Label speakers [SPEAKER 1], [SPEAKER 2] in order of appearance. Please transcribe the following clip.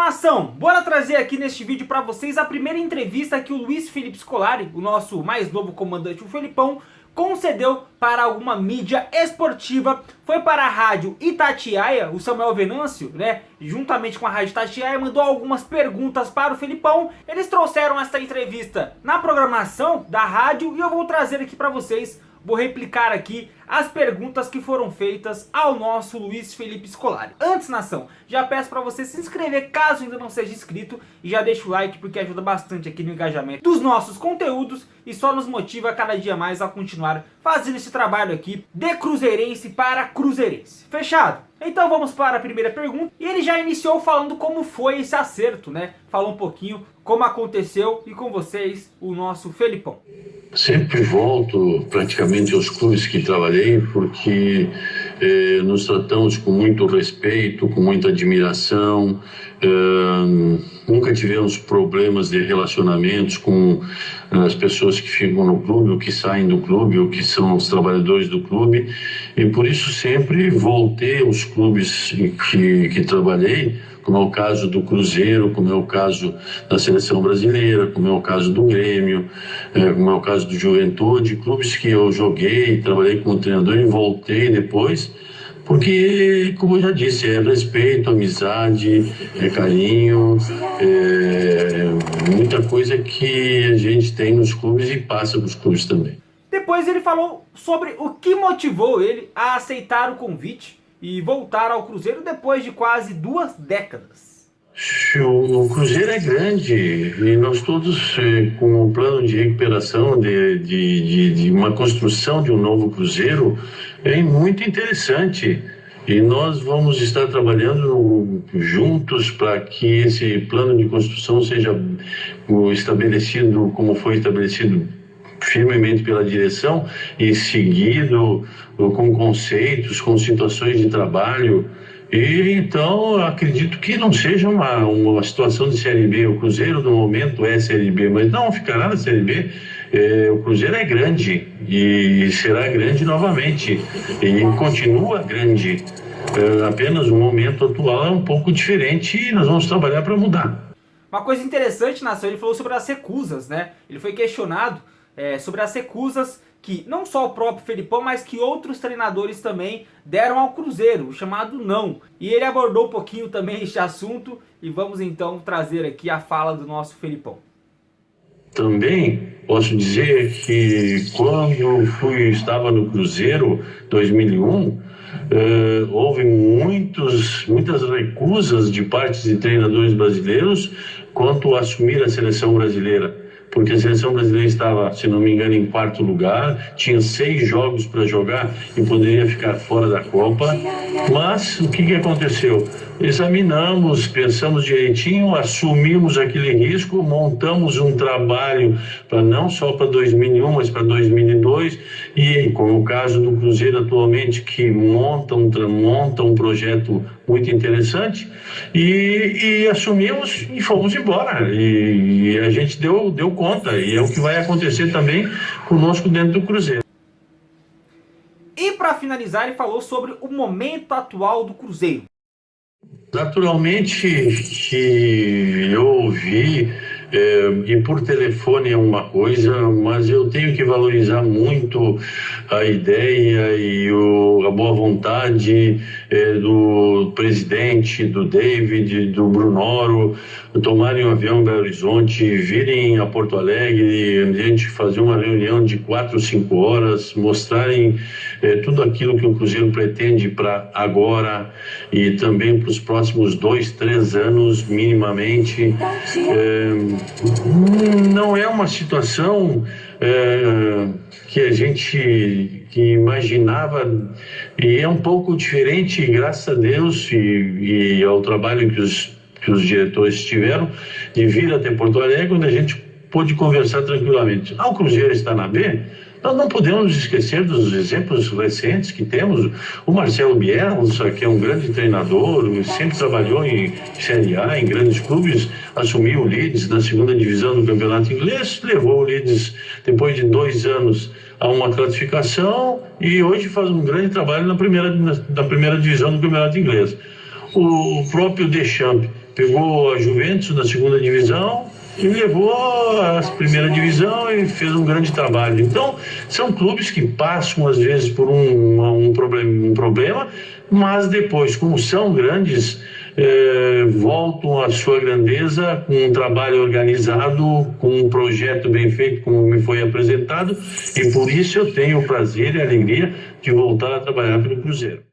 [SPEAKER 1] Nação, bora trazer aqui neste vídeo para vocês a primeira entrevista que o Luiz Felipe Scolari, o nosso mais novo comandante, o Felipão, concedeu para alguma mídia esportiva. Foi para a rádio Itatiaia, o Samuel Venâncio, né, juntamente com a rádio Itatiaia, mandou algumas perguntas para o Felipão. Eles trouxeram essa entrevista na programação da rádio e eu vou trazer aqui para vocês. Vou replicar aqui as perguntas que foram feitas ao nosso Luiz Felipe Scolari. Antes, nação, já peço para você se inscrever caso ainda não seja inscrito e já deixa o like porque ajuda bastante aqui no engajamento dos nossos conteúdos e só nos motiva cada dia mais a continuar fazendo esse trabalho aqui de cruzeirense para cruzeirense. Fechado? Então vamos para a primeira pergunta. E ele já iniciou falando como foi esse acerto, né? Falou um pouquinho como aconteceu e com vocês o nosso Felipão.
[SPEAKER 2] Sempre volto praticamente aos clubes que trabalhei porque nos tratamos com muito respeito, com muita admiração. Nunca tivemos problemas de relacionamentos com as pessoas que ficam no clube, ou que saem do clube, ou que são os trabalhadores do clube. E por isso sempre voltei aos clubes que trabalhei, como é o caso do Cruzeiro, como é o caso da Seleção Brasileira, como é o caso do Grêmio, como é o caso do Juventude, clubes que eu joguei, trabalhei como treinador e voltei depois, porque, como eu já disse, é respeito, amizade, é carinho, muita coisa que a gente tem nos clubes e passa para os clubes também.
[SPEAKER 1] Depois ele falou sobre o que motivou ele a aceitar o convite e voltar ao Cruzeiro depois de quase 2 décadas.
[SPEAKER 2] O Cruzeiro é grande e nós todos com um plano de recuperação de uma construção de um novo Cruzeiro é muito interessante. E nós vamos estar trabalhando juntos para que esse plano de construção seja estabelecido como foi estabelecido firmemente pela direção e seguido com conceitos, com situações de trabalho. E então acredito que não seja uma situação de Série B. O Cruzeiro no momento é Série B, mas não ficará na Série B. O Cruzeiro é grande e será grande novamente e continua grande. Apenas o momento atual é um pouco diferente e nós vamos trabalhar para mudar.
[SPEAKER 1] Uma coisa interessante, Nação, ele falou sobre as recusas, né? Ele foi questionado sobre as recusas que não só o próprio Felipão, mas que outros treinadores também deram ao Cruzeiro, o chamado não. E ele abordou um pouquinho também este assunto e vamos então trazer aqui a fala do nosso Felipão.
[SPEAKER 2] Também posso dizer que quando estava no Cruzeiro 2001, houve muitas recusas de parte de treinadores brasileiros quanto a assumir a seleção brasileira. Porque a seleção brasileira estava, se não me engano, em 4º lugar, tinha 6 jogos para jogar e poderia ficar fora da Copa. Mas o que aconteceu? Examinamos, pensamos direitinho, assumimos aquele risco, montamos um trabalho para não só para 2001, mas para 2002, e como o caso do Cruzeiro atualmente, que monta um projeto muito interessante, e assumimos e fomos embora. E a gente deu conta, e é o que vai acontecer também conosco dentro do Cruzeiro.
[SPEAKER 1] E para finalizar, ele falou sobre o momento atual do Cruzeiro.
[SPEAKER 2] Naturalmente que eu ouvi, e por telefone é uma coisa, mas eu tenho que valorizar muito a ideia e a boa vontade do presidente, do David, do Brunoro, tomarem um avião em Belo Horizonte, virem a Porto Alegre, a gente fazer uma reunião de 4 ou 5 horas, mostrarem tudo aquilo que o Cruzeiro pretende para agora e também para os próximos 2, 3 anos, minimamente. Não é uma situação que a gente imaginava, e é um pouco diferente, graças a Deus e ao trabalho que os diretores tiveram, de vir até Porto Alegre, onde a gente pôde conversar tranquilamente. O Cruzeiro está na B, nós não podemos esquecer dos exemplos recentes que temos. O Marcelo Bielsa, que é um grande treinador, sempre trabalhou em Série A, em grandes clubes, assumiu o Leeds na 2ª divisão do campeonato inglês, levou o Leeds, depois de 2 anos, a uma classificação e hoje faz um grande trabalho na primeira divisão do campeonato inglês. O próprio Deschamps, pegou a Juventus na segunda divisão e levou à primeira divisão e fez um grande trabalho. Então, são clubes que passam às vezes por um problema, mas depois, como são grandes, voltam à sua grandeza com um trabalho organizado, com um projeto bem feito, como me foi apresentado, e por isso eu tenho o prazer e a alegria de voltar a trabalhar pelo Cruzeiro.